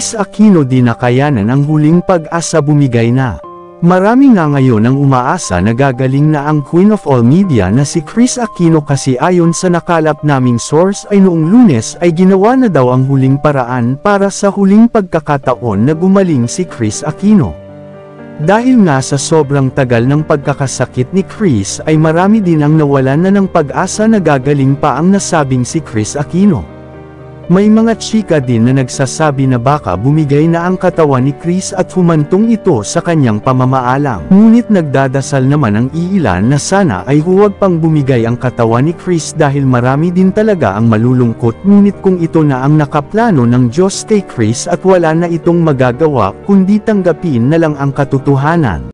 Kris Aquino di nakayanan ang huling pag-asa, bumigay na. Marami nga ngayon ang umaasa na gagaling na ang Queen of All Media na si Kris Aquino, kasi ayon sa nakalap naming source ay noong Lunes ay ginawa na daw ang huling paraan para sa huling pagkakataon na gumaling si Kris Aquino. Dahil nga sa sobrang tagal ng pagkakasakit ni Kris ay marami din ang nawalan na ng pag-asa na gagaling pa ang nasabing si Kris Aquino. May mga chika din na nagsasabi na baka bumigay na ang katawan ni Kris at humantong ito sa kanyang pamamaalam. Ngunit nagdadasal naman ang iilan na sana ay huwag pang bumigay ang katawan ni Kris dahil marami din talaga ang malulungkot, ngunit kung ito na ang nakaplano ng Diyos kay Kris at wala na itong magagawa kundi tanggapin na lang ang katotohanan.